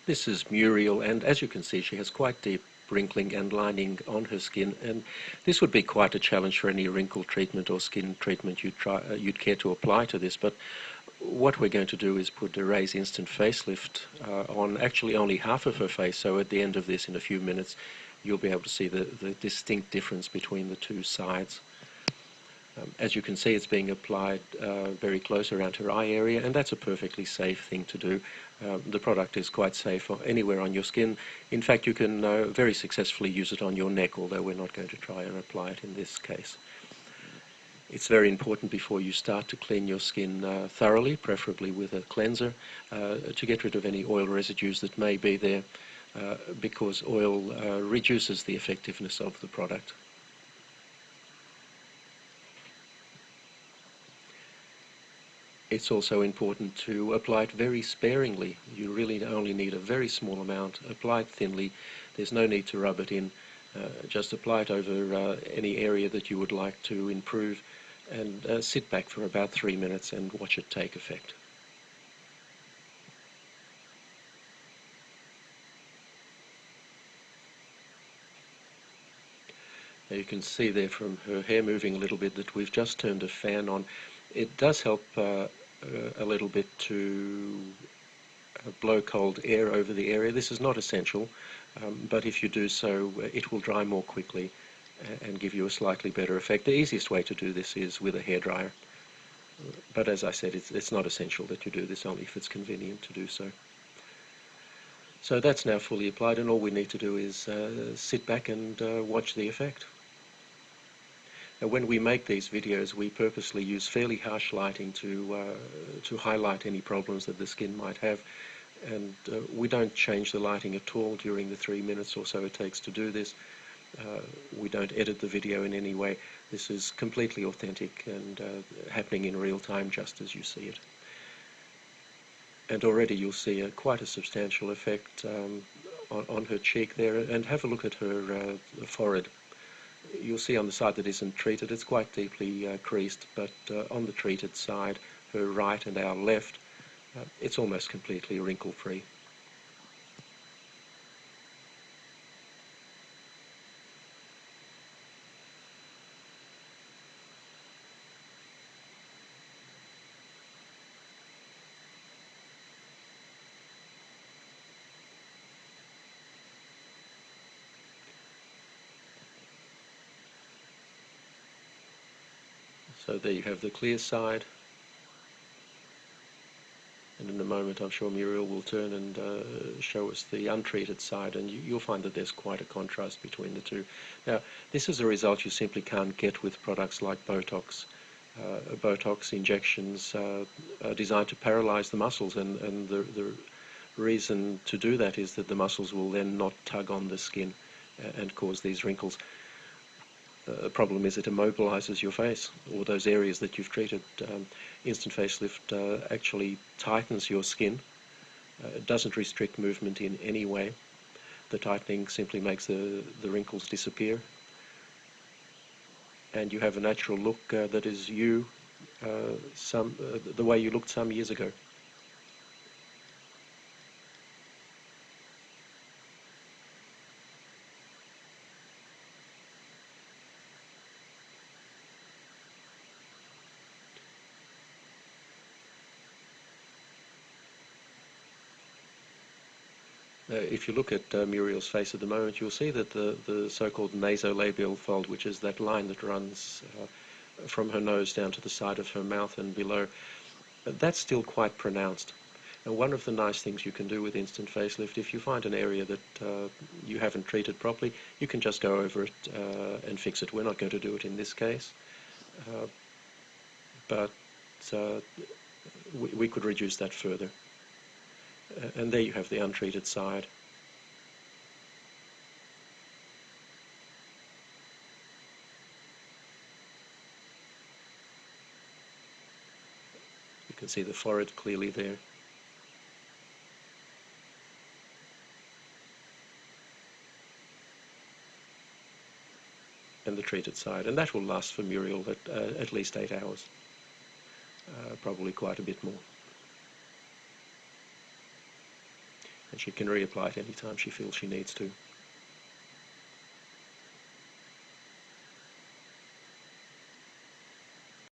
This is Muriel, and as you can see, she has quite deep wrinkling and lining on her skin, and this would be quite a challenge for any wrinkle treatment or skin treatment you'd care to apply to this. But what we're going to do is put a Raise Instant Facelift on actually only half of her face, so at the end of this, in a few minutes, you'll be able to see the distinct difference between the two sides. As you can see, it's being applied very close around her eye area, and that's a perfectly safe thing to do. The product is quite safe anywhere on your skin. In fact, you can very successfully use it on your neck, although we're not going to try and apply it in this case. It's very important before you start to clean your skin thoroughly, preferably with a cleanser, to get rid of any oil residues that may be there, because oil reduces the effectiveness of the product. It's also important to apply it very sparingly. You really only need a very small amount. Apply it thinly. There's no need to rub it in. Just apply it over any area that you would like to improve, and sit back for about 3 minutes and watch it take effect. Now you can see there from her hair moving a little bit that we've just turned a fan on. It does help a little bit to blow cold air over the area. This is not essential, but if you do so, it will dry more quickly and give you a slightly better effect. The easiest way to do this is with a hairdryer, but as I said, it's not essential that you do this, only if it's convenient to do so. So that's now fully applied, and all we need to do is sit back and watch the effect. Now, when we make these videos, we purposely use fairly harsh lighting to highlight any problems that the skin might have, and we don't change the lighting at all during the 3 minutes or so it takes to do this. We don't edit the video in any way. This is completely authentic and happening in real time, just as you see it. And already you'll see quite a substantial effect on her cheek there, and have a look at her forehead. You'll see on the side that isn't treated, it's quite deeply creased, but on the treated side, her right and our left, it's almost completely wrinkle-free. So there you have the clear side, and in a moment I'm sure Muriel will turn and show us the untreated side, and you'll find that there's quite a contrast between the two. Now, this is a result you simply can't get with products like Botox. Botox injections are designed to paralyze the muscles, and the reason to do that is that the muscles will then not tug on the skin and cause these wrinkles. The problem is it immobilizes your face, or those areas that you've treated. Instant Facelift actually tightens your skin. It doesn't restrict movement in any way. The tightening simply makes the wrinkles disappear, and you have a natural look that is you, the way you looked some years ago. If you look at Muriel's face at the moment, you'll see that the so-called nasolabial fold, which is that line that runs from her nose down to the side of her mouth and below, that's still quite pronounced. And one of the nice things you can do with Instant Facelift, if you find an area that you haven't treated properly, you can just go over it and fix it. We're not going to do it in this case, but we could reduce that further. And there you have the untreated side. You can see the forehead clearly there. And the treated side. And that will last for Muriel at least 8 hours. Probably quite a bit more. and she can reapply it anytime she feels she needs to.